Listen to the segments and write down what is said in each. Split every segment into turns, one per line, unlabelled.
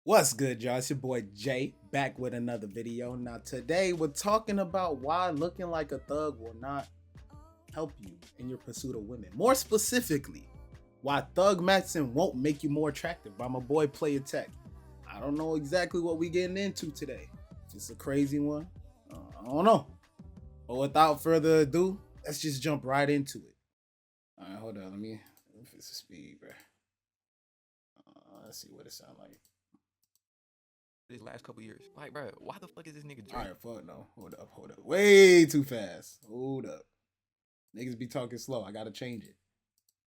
What's good, y'all? It's your boy Jay back with another video. Now, today we're talking about why looking like a thug will not help you in your pursuit of women. More specifically, why thug maxing won't make you more attractive by my boy Player Tech. I don't know exactly what we getting into today. It's a crazy one. I don't know. But without further ado, let's just jump right into it. All right, hold on. Let me fix the speed, bro. Let's see what it sounds like.
This last couple years. Like, bro, why the fuck is this nigga Drake?
All right, fuck no. Hold up. Way too fast. Hold up. Niggas be talking slow. I gotta change it.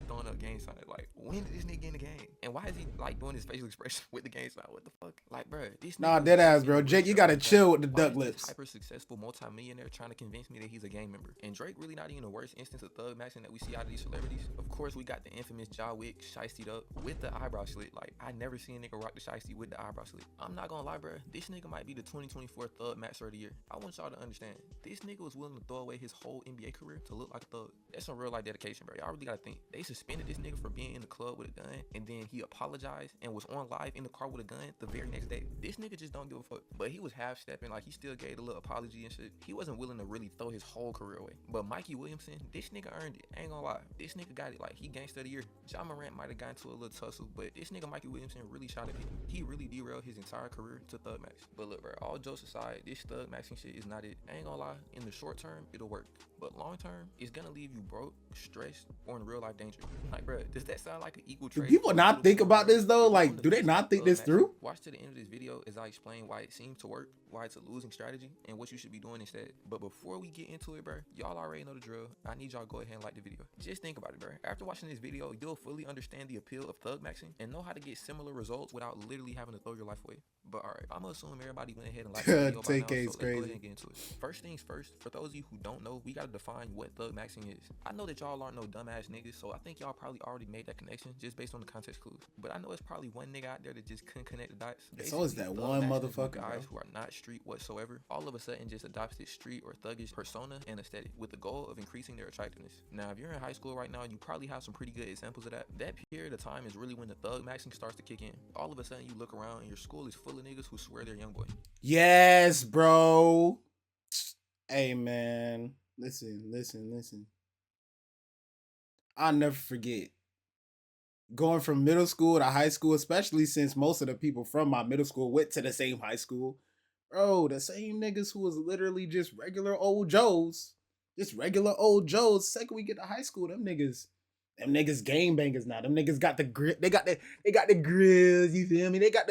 Throwing up gang sign. Like, when did this nigga get in the game? And why is he like doing his facial expression with the gang sign? What the fuck? Like, bro, this
Nah,
nigga
dead ass,
was
bro.
in
Jake, you
really
gotta
like
chill with the
why
duck
is this
lips.
hyper successful multi-millionaire trying to convince me that he's a gang member. And Drake really not even the worst instance of thug maxing that we see out of these celebrities. Of course, we got the infamous jaw wick shiestied up with the eyebrow slit. Like, I never seen a nigga rock the shiesty with the eyebrow slit. I'm not gonna lie, bro. This nigga might be the 2024 thug maxer of the year. I want y'all to understand. This nigga was willing to throw away his whole NBA career to look like a thug. That's some real life dedication, bro. Y'all really gotta think. They suspended this nigga for being in the club with a gun, and then he apologized and was on live in the car with a gun the very next day. This nigga just don't give a fuck. But he was half stepping, like he still gave a little apology and shit. He wasn't willing to really throw his whole career away. But Mikey Williamson, this nigga earned it. I ain't gonna lie. This nigga got it. Like, he gangsta of the year. Ja Morant might have gotten into a little tussle, but this nigga Mikey Williamson really shot at him. He really derailed his entire career to thug max. But look, bro, all jokes aside, this thug maxing shit is not it. I ain't gonna lie. In the short term, it'll work. But long term, it's gonna leave you broke, stressed, or in real life danger. Like, bro, does that sound like an equal
Do
trade?
people not think about this though? Like, do they not think this through?
Watch to the end of this video as I explain why it seems to work, why it's a losing strategy, and what you should be doing instead. But before we get into it, bro, y'all already know the drill. I need y'all to go ahead and like the video. Just think about it, bro. After watching this video, you'll fully understand the appeal of thug maxing and know how to get similar results without literally having to throw your life away. But alright, I'm gonna assume everybody went ahead and liked the video by now, so let's go ahead and get into it. First things first, for those of you who don't know, we gotta define what thug maxing is. I know that y'all aren't no dumbass niggas, so I think y'all probably already made that connection just based on the context clues. But I know it's probably one nigga out there that just couldn't connect the dots.
So is that one motherfucker,
guys who are not street whatsoever, all of a sudden just adopts this street or thuggish persona and aesthetic with the goal of increasing their attractiveness. Now, if you're in high school right now, you probably have some pretty good examples of that. That period of time is really when the thug maxing starts to kick in. All of a sudden, you look around and your school is full of niggas who swear they're young boy.
Yes, bro. Hey, man. Listen. I'll never forget going from middle school to high school, especially since most of the people from my middle school went to the same high school. Bro, the same niggas who was literally just regular old Joes. Just regular old Joes. Second we get to high school, them niggas game bangers now. Them niggas got the grip. They got the grills, you feel me? They got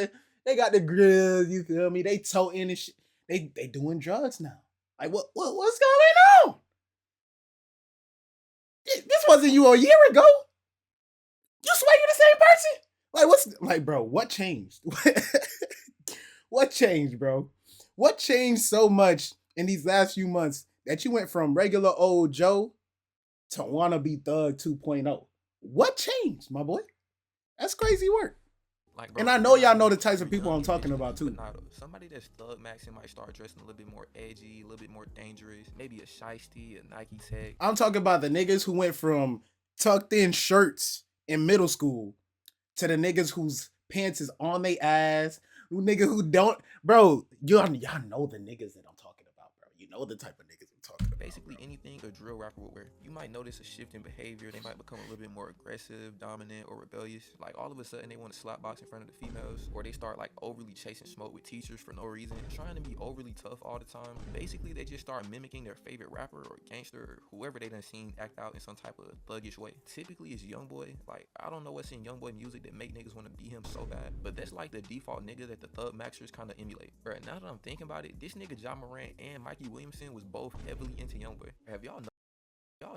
the grills, you feel me? They toting and shit. They doing drugs now. Like what's going on? This wasn't you a year ago. You swear you the same person? Like what's like, bro? What changed? What changed, bro? What changed so much in these last few months that you went from regular old Joe to wannabe thug 2.0? What changed, my boy? That's crazy work.
Like, bro,
and I know y'all know the types of people I'm talking about too.
Somebody that's thug maxing might start dressing a little bit more edgy, a little bit more dangerous, maybe a shiesty, a Nike tech.
I'm talking about the niggas who went from tucked in shirts in middle school to the niggas whose pants is on their ass, who niggas who don't, bro. Y'all know the niggas that I'm talking about, bro. You know the type of niggas I'm talking about.
Basically,
bro.
anything a drill rapper would wear. You might notice a shift in behavior. They might become a little bit more aggressive, dominant, or rebellious. Like, all of a sudden, they want to slap box in front of the females, or they start like overly chasing smoke with teachers for no reason, trying to be overly tough all the time. Basically, they just start mimicking their favorite rapper or gangster or whoever they done seen act out in some type of thuggish way. Typically, it's YoungBoy. Like, I don't know what's in YoungBoy music that make niggas want to be him so bad, but that's like the default nigga that the thug maxers kind of emulate. Right now that I'm thinking about it, this nigga Ja Morant and Mikey Williamson was both heavily into YoungBoy. Have y'all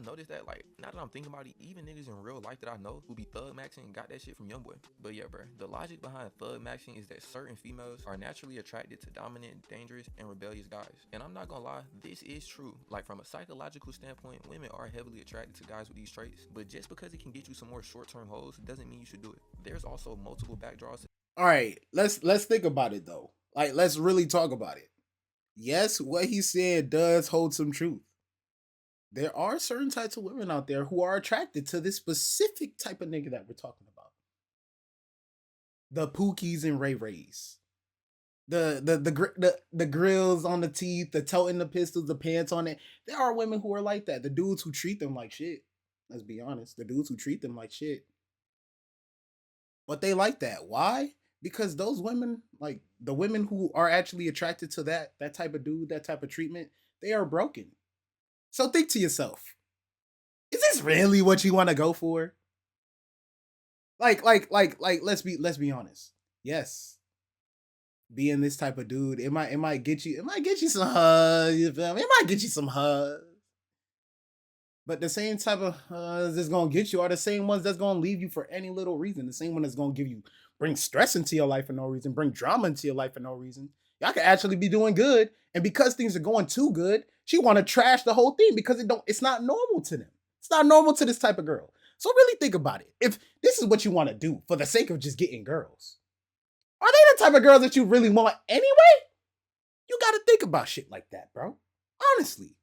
noticed that? Like, now that I'm thinking about it, even niggas in real life that I know who be thug maxing got that shit from YoungBoy. But yeah, bro, the logic behind thug maxing is that certain females are naturally attracted to dominant, dangerous, and rebellious guys. And I'm not gonna lie, this is true. Like, from a psychological standpoint, women are heavily attracted to guys with these traits. But just because it can get you some more short-term hoes doesn't mean you should do it. There's also multiple backdraws.
All right, let's think about it though. Like, let's really talk about it. Yes, what he said does hold some truth. There are certain types of women out there who are attracted to this specific type of nigga that we're talking about. The Pookies and Ray Rays. the grills on the teeth, the toting the pistols, the pants on it. There are women who are like that. The dudes who treat them like shit. Let's be honest. The dudes who treat them like shit. But they like that. Why? Because those women, like the women who are actually attracted to that type of dude, that type of treatment, they are broken. So think to yourself, is this really what you want to go for? Like let's be honest. Yes. Being this type of dude, it might get you some hugs, you feel me? It might get you some hugs. But the same type of that's gonna get you are the same ones that's gonna leave you for any little reason. The same one that's gonna bring stress into your life for no reason, bring drama into your life for no reason. Y'all could actually be doing good, and because things are going too good, she want to trash the whole thing because it's not normal to them. It's not normal to this type of girl. So really think about it. If this is what you want to do for the sake of just getting girls, are they the type of girls that you really want anyway? You gotta think about shit like that, bro. Honestly.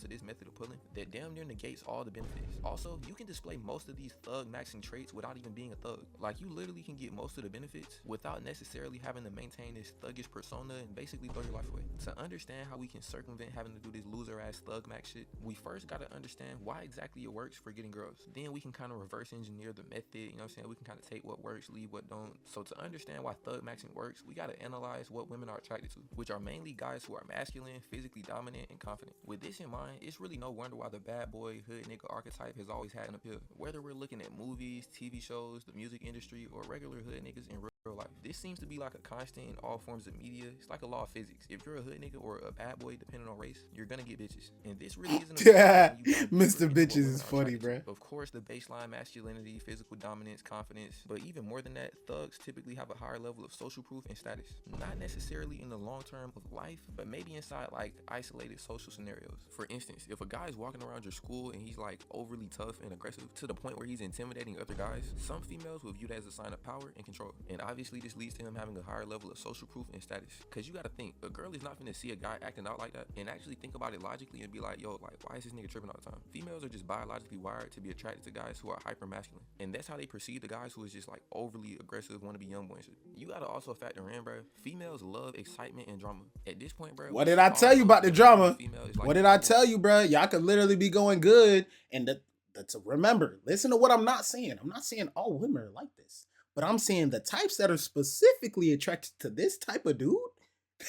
To this method of pulling that damn near negates all the benefits. Also, you can display most of these thug maxing traits without even being a thug. Like, you literally can get most of the benefits without necessarily having to maintain this thuggish persona and basically throw your life away. To understand how we can circumvent having to do this loser ass thug max shit, we first gotta understand why exactly it works for getting girls. Then we can kind of reverse engineer the method, you know what I'm saying? We can kind of take what works, leave what don't. So to understand why thug maxing works, we gotta analyze what women are attracted to, which are mainly guys who are masculine, physically dominant, and confident. With this in mind, it's really no wonder why the bad boy hood nigga archetype has always had an appeal. Whether we're looking at movies, TV shows, the music industry, or regular hood niggas in real life, this seems to be like a constant in all forms of media. It's like a law of physics. If you're a hood nigga or a bad boy, depending on race, you're gonna get bitches. And this really isn't
Yeah, Mr. Bitches is funny, bruh.
Of course, the baseline masculinity, physical dominance, confidence, but even more than that, thugs typically have a higher level of social proof and status. Not necessarily in the long term of life, but maybe inside like isolated social scenarios. For instance, if a guy's walking around your school and he's like overly tough and aggressive to the point where he's intimidating other guys, some females will view that as a sign of power and control. And obviously this leads to him having a higher level of social proof and status. Cause you gotta think, a girl is not gonna see a guy acting out like that and actually think about it logically and be like, yo, like, why is this nigga tripping all the time? Females are just biologically wired to be attracted to guys who are hyper masculine. And that's how they perceive the guys who is just like overly aggressive, wanna be young boy and shit. You gotta also factor in, bro, females love excitement and drama. At this point, bro,
what did I tell you about the drama? What did I tell you, bro? Y'all could literally be going good. And that's remember, listen to what I'm not saying. I'm not saying all women are like this, but I'm saying the types that are specifically attracted to this type of dude,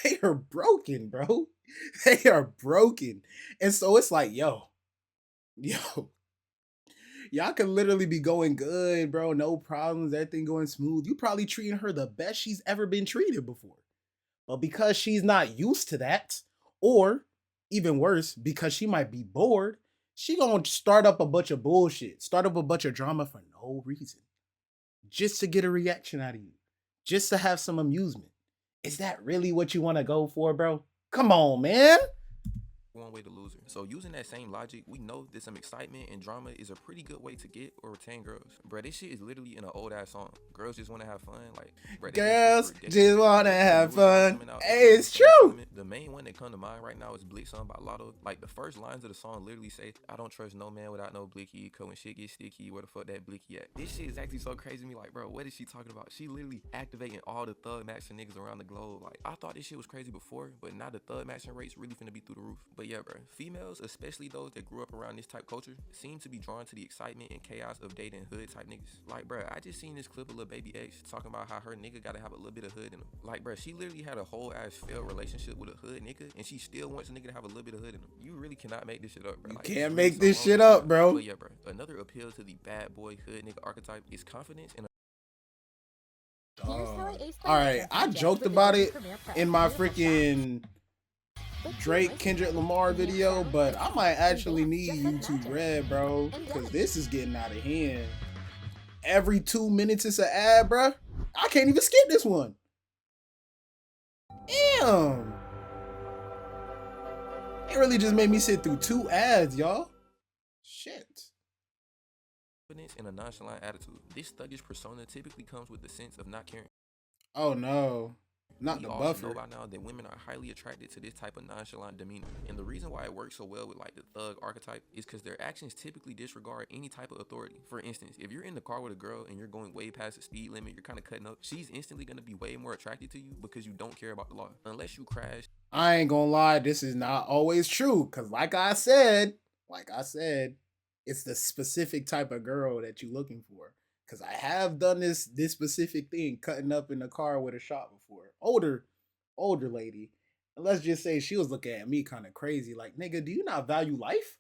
they are broken, bro. They are broken. And so it's like, yo, y'all could literally be going good, bro. No problems, everything going smooth. You probably treating her the best she's ever been treated before. But because she's not used to that, or even worse, because she might be bored, she gonna start up a bunch of bullshit, start up a bunch of drama for no reason. Just to get a reaction out of you. Just to have some amusement. Is that really what you want to go for, bro? Come on, man.
One way to lose her. So using that same logic, we know that some excitement and drama is a pretty good way to get or retain girls. Bro, this shit is literally in an old ass song. Girls just want to have fun. Like, bro,
girls just want to have fun. Hey, it's true.
The main one that come to mind right now is Blick Song by Lotto. Like, the first lines of the song literally say, I don't trust no man without no blicky. Cause when shit gets sticky, where the fuck that blicky at? This shit is actually so crazy to me. Like, bro, what is she talking about? She literally activating all the thug matching niggas around the globe. Like, I thought this shit was crazy before, but now the thug matching rates really finna be through the roof. But yeah, bro, females, especially those that grew up around this type culture, seem to be drawn to the excitement and chaos of dating hood type niggas. Like, bro, I just seen this clip of Lil Baby X talking about how her nigga gotta have a little bit of hood in him. Like, bro, she literally had a whole ass failed relationship with a hood nigga, and she still wants a nigga to have a little bit of hood in him. You really cannot make this shit up, bro.
You
like,
can't make this shit up, bro.
But yeah, bro, another appeal to the bad boy hood nigga archetype is confidence and
alright, I joked about it in my freaking Drake Kendrick Lamar video, but I might actually need YouTube Red, bro, because this is getting out of hand. Every 2 minutes it's an ad, bro. I can't even skip this one. Damn. It really just made me sit through 2 ads, y'all. Shit.
and a nonchalant attitude. This thuggish persona typically comes with the sense of not caring.
Oh no. Not
We
the
all should know
buffer.
by now that women are highly attracted to this type of nonchalant demeanor. And the reason why it works so well with like the thug archetype is because their actions typically disregard any type of authority. For instance, if you're in the car with a girl and you're going way past the speed limit, you're kind of cutting up, she's instantly going to be way more attracted to you because you don't care about the law. Unless you crash.
I ain't gonna lie, this is not always true. Cause like I said, it's the specific type of girl that you're looking for. Cause I have done this specific thing, cutting up in the car with a shot before. Older lady. And let's just say she was looking at me kind of crazy, like, nigga, do you not value life?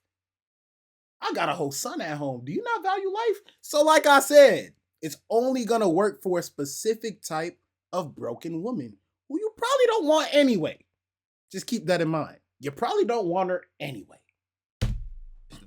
I got a whole son at home. Do you not value life? So, like I said, it's only gonna work for a specific type of broken woman who you probably don't want anyway. Just keep that in mind. You probably don't want her anyway.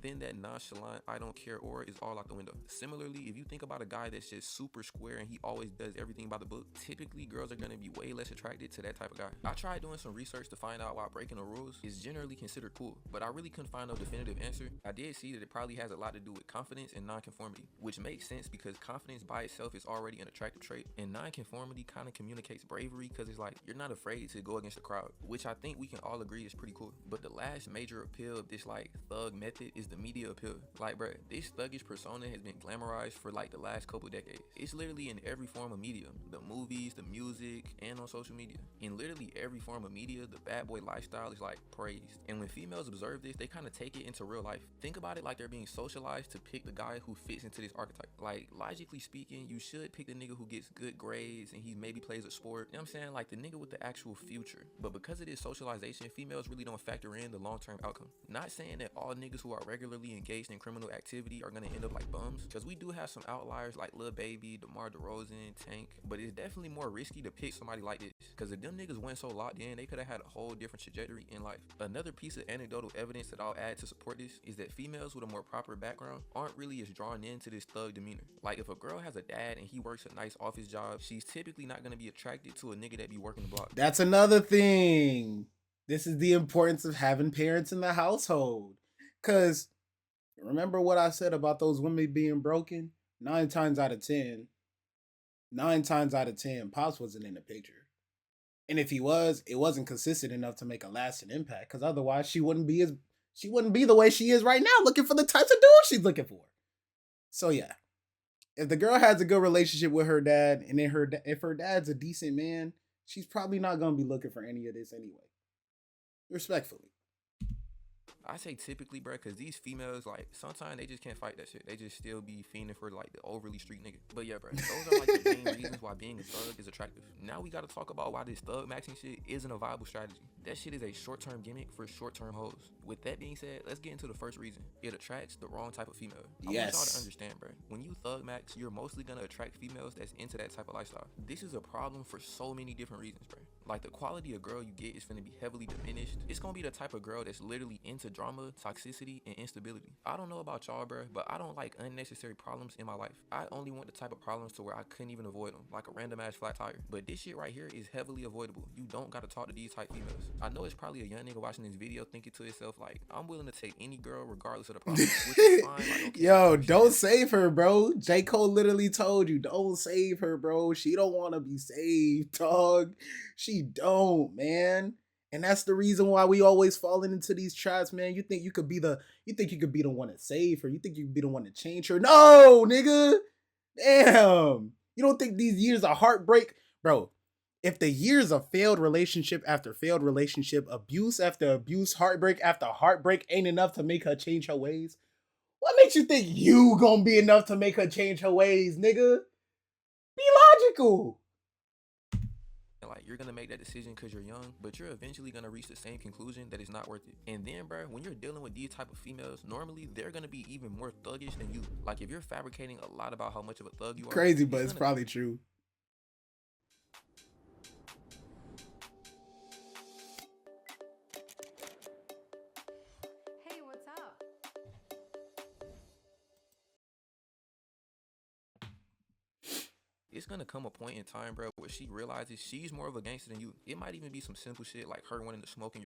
Then that nonchalant, I don't care aura is all out the window. Similarly, if you think about a guy that's just super square and he always does everything by the book, typically girls are going to be way less attracted to that type of guy. I tried doing some research to find out why breaking the rules is generally considered cool, but I really couldn't find no definitive answer. I did see that it probably has a lot to do with confidence and nonconformity, which makes sense because confidence by itself is already an attractive trait, and nonconformity kind of communicates bravery because it's like you're not afraid to go against the crowd, which I think we can all agree is pretty cool. But the last major appeal of this like thug method is the media appeal. Like, bruh, this thuggish persona has been glamorized for like the last couple decades. It's literally in every form of media, the movies, the music, and on social media. In literally every form of media, the bad boy lifestyle is like praised. And when females observe this, they kind of take it into real life. Think about it like they're being socialized to pick the guy who fits into this archetype. Like, logically speaking, you should pick the nigga who gets good grades and he maybe plays a sport. You know what I'm saying? Like the nigga with the actual future. But because it is socialization, females really don't factor in the long-term outcome. Not saying that all niggas who are regularly engaged in criminal activity are gonna end up like bums, because we do have some outliers like Lil Baby, DeMar DeRozan, Tank, but it's definitely more risky to pick somebody like this, because if them niggas went so locked in, they could have had a whole different trajectory in life. Another piece of anecdotal evidence that I'll add to support this is that females with a more proper background aren't really as drawn into this thug demeanor. Like if a girl has a dad and he works a nice office job, she's typically not gonna be attracted to a nigga that be working the block.
That's another thing. This is the importance of having parents in the household. Cause remember what I said about those women being broken? Nine times out of ten, Pops wasn't in the picture. And if he was, it wasn't consistent enough to make a lasting impact. Because otherwise, she wouldn't be the way she is right now, looking for the types of dudes she's looking for. So yeah, if the girl has a good relationship with her dad, and then if her dad's a decent man, she's probably not gonna be looking for any of this anyway. Respectfully.
I say typically, bro, because these females, like, sometimes they just can't fight that shit. They just still be fiending for, like, the overly street nigga. But yeah, bro, those are, like, the main reasons why being a thug is attractive. Now we gotta talk about why this thug maxing shit isn't a viable strategy. That shit is a short-term gimmick for short-term hoes. With that being said, let's get into the first reason. It attracts the wrong type of female. I want y'all to understand, bro. When you thug max, you're mostly gonna attract females that's into that type of lifestyle. This is a problem for so many different reasons, bro. Like, the quality of girl you get is gonna be heavily diminished. It's gonna be the type of girl that's literally into drama, toxicity, and instability. I don't know about y'all, bro, but I don't like unnecessary problems in my life. I only want the type of problems to where I couldn't even avoid them, like a random ass flat tire. But this shit right here is heavily avoidable. You don't gotta talk to these type females. I know it's probably a young nigga watching this video thinking to himself, like, I'm willing to take any girl regardless of the problem, which is fine. Like, okay,
Yo, don't save her, bro. J. Cole literally told you, don't save her, bro. She don't want to be saved, dog. She don't, man. And that's the reason why we always falling into these traps, man. You think you could be the one to save her. You think you could be the one to change her. No, nigga. Damn. You don't think these years of heartbreak, bro? If the years of failed relationship after failed relationship, abuse after abuse, heartbreak after heartbreak ain't enough to make her change her ways, what makes you think you gonna be enough to make her change her ways, nigga? Be logical.
like, you're gonna make that decision because you're young, but you're eventually gonna reach the same conclusion that it's not worth it. And then, bro, when you're dealing with these type of females, normally they're gonna be even more thuggish than you. Like, if you're fabricating a lot about how much of a thug you are,
crazy, but it's probably true.
Hey, what's up?
It's gonna come a point in time, bro, where she realizes she's more of a gangster than you. It might even be some simple shit like her wanting to smoke in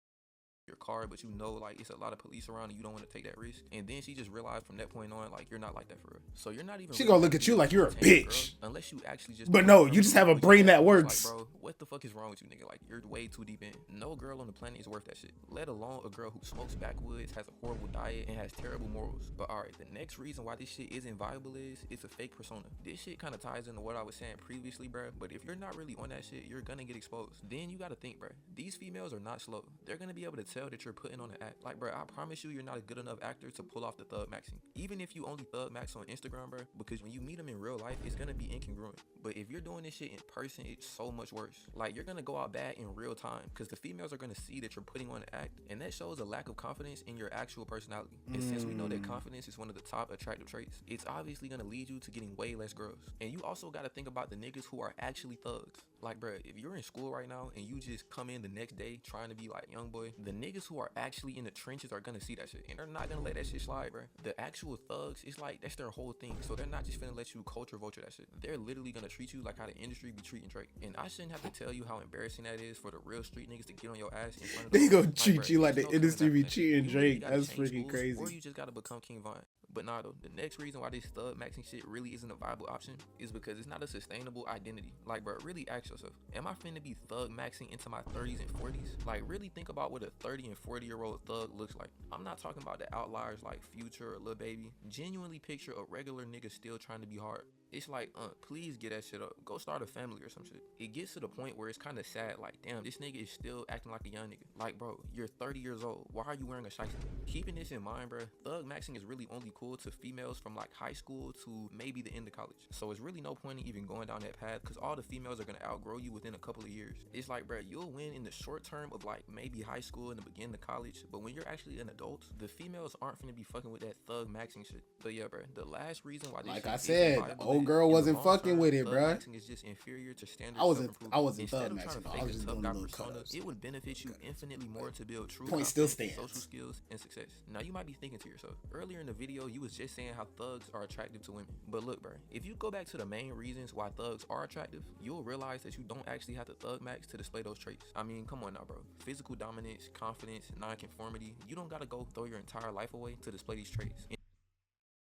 your car, but you know, like, it's a lot of police around and you don't want to take that risk. And then she just realized from that point on, like, you're not like that for real. So you're not even.
She gonna look at you like you're a bitch.
Unless you actually just.
But no, you just have a brain that works.
Like, bro, what the fuck is wrong with you, nigga? Like, you're way too deep in. No girl on the planet is worth that shit, let alone a girl who smokes backwoods, has a horrible diet, and has terrible morals. But alright, the next reason why this shit isn't viable is it's a fake persona. This shit kind of ties into what I was saying previously, bruh, but if you're not really on that shit, you're gonna get exposed. Then you gotta think, bruh, these females are not slow. They're gonna be able to tell that you're putting on an act. Like, bruh, I promise you're not a good enough actor to pull off the thug maxing. Even if you only thug max on Instagram, bruh, because when you meet them in real life, it's gonna be incongruent. But if you're doing this shit in person, it's so much worse. Like, you're gonna go out bad in real time because the females are gonna see that you're putting on an act, and that shows a lack of confidence in your actual personality. And since we know that confidence is one of the top attractive traits, it's obviously gonna lead you to getting way less girls. And you also gotta think about the niggas who are actually thugs. Like, bruh, if you're in school right now and you just come in the next day trying to be like young boy, the niggas who are actually in the trenches are gonna see that shit, and they're not gonna let that shit slide, bruh. The actual thugs, it's like that's their whole thing, so they're not just finna let you culture vulture that shit. They're literally gonna treat you like how the industry be treating Drake. And I shouldn't have to tell you how embarrassing that is for the real street niggas to get on your ass in front of
They
them.
gonna treat you like the industry be treating Drake. That's freaking crazy.
Or you just gotta become King Von. But nah, though, the next reason why this thug maxing shit really isn't a viable option is because it's not a sustainable identity. Like, bro, really ask yourself, am I finna be thug maxing into my 30s and 40s? Like, really think about what a 30 and 40-year-old thug looks like. I'm not talking about the outliers like Future or Lil Baby. Genuinely picture a regular nigga still trying to be hard. It's like, please get that shit up. Go start a family or some shit. It gets to the point where it's kind of sad. Like, damn, this nigga is still acting like a young nigga. Like, bro, you're 30 years old. Why are you wearing a shiesty? Keeping this in mind, bro, thug maxing is really only cool to females from like high school to maybe the end of college. So it's really no point in even going down that path because all the females are gonna outgrow you within a couple of years. It's like, bro, you'll win in the short term of like maybe high school and the beginning of college, but when you're actually an adult, the females aren't gonna be fucking with that thug maxing shit. But yeah, bro, the last reason why this
like I said, old girl wasn't fucking with it, bro.
Is just inferior to standard.
I wasn't thug maxing. I was just doing little
persona, it would benefit you infinitely more to build true
point still stands.
Social skills and success. Now you might be thinking to yourself, earlier in the video you was just saying how thugs are attractive to women. But look, bro, if you go back to the main reasons why thugs are attractive, you'll realize that you don't actually have to thug max to display those traits. I mean, come on now, bro. Physical dominance, confidence, non-conformity. You don't gotta go throw your entire life away to display these traits.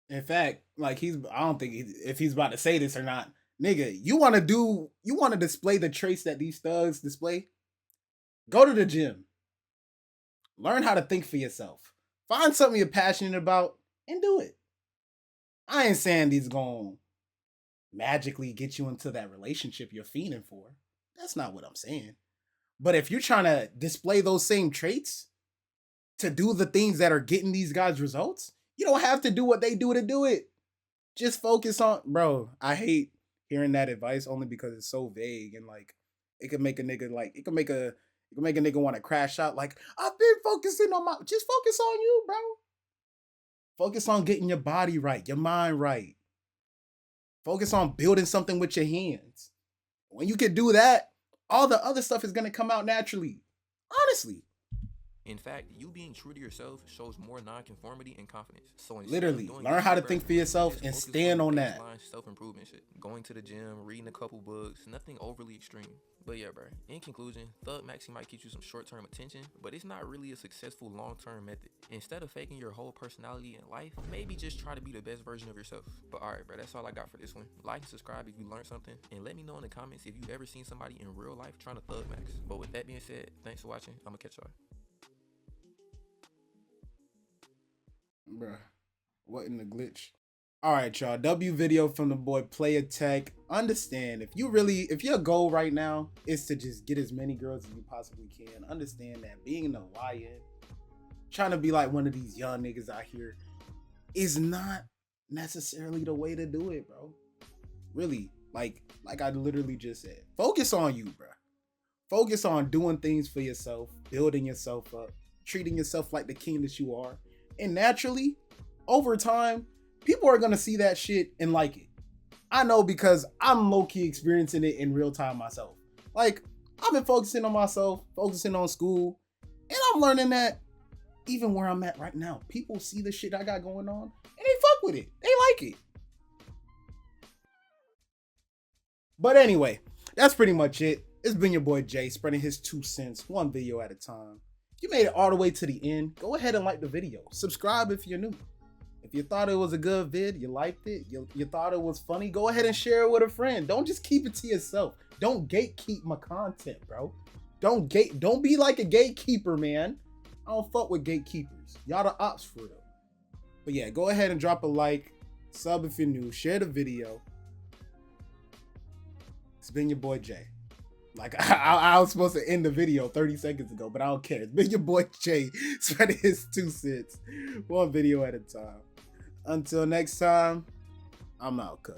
In fact, like I don't think if he's about to say this or not, nigga, you want to display the traits that these thugs display? Go to the gym. Learn how to think for yourself. Find something you're passionate about and do it. I ain't saying these gonna magically get you into that relationship you're fiending for. That's not what I'm saying. But if you're trying to display those same traits to do the things that are getting these guys results, you don't have to do what they do to do it. Just focus on, bro, I hate hearing that advice only because it's so vague and like it could make a nigga like it could make a nigga want to crash out like I've been focusing on just focus on you, bro. Focus on getting your body right, your mind right. Focus on building something with your hands. When you can do that, all the other stuff is gonna come out naturally. Honestly.
In fact, you being true to yourself shows more non-conformity and confidence. So
literally, learn how to think for yourself and stand on that.
Self-improvement shit. Going to the gym, reading a couple books, nothing overly extreme. But yeah, bro, in conclusion, thug maxing might get you some short-term attention, but it's not really a successful long-term method. Instead of faking your whole personality in life, maybe just try to be the best version of yourself. But alright, bro, that's all I got for this one. Like and subscribe if you learned something, and let me know in the comments if you've ever seen somebody in real life trying to thug max. But with that being said, thanks for watching. I'm gonna catch y'all.
Bruh, what in the glitch? All right, y'all. W video from the boy Player Tech. Understand, if your goal right now is to just get as many girls as you possibly can, understand that being in the YN, trying to be like one of these young niggas out here, is not necessarily the way to do it, bro. Really, like I literally just said, focus on you, bro. Focus on doing things for yourself, building yourself up, treating yourself like the king that you are. And naturally, over time, people are going to see that shit and like it. I know because I'm low-key experiencing it in real time myself. Like, I've been focusing on myself, focusing on school, and I'm learning that even where I'm at right now, people see the shit I got going on, and they fuck with it. They like it. But anyway, that's pretty much it. It's been your boy Jay, spreading his 2 cents, one video at a time. If you made it all the way to the end, go ahead and like the video. Subscribe if you're new. If you thought it was a good vid, you liked it, you thought it was funny, go ahead and share it with a friend. Don't just keep it to yourself. Don't gatekeep my content, bro. Don't be like a gatekeeper, man. I don't fuck with gatekeepers. Y'all the ops for real. But yeah, go ahead and drop a like, sub if you're new, share the video. It's been your boy Jay. Like I was supposed to end the video 30 seconds ago, but I don't care. It's been your boy Jay spreading his 2 cents, one video at a time. Until next time, I'm out, cuz.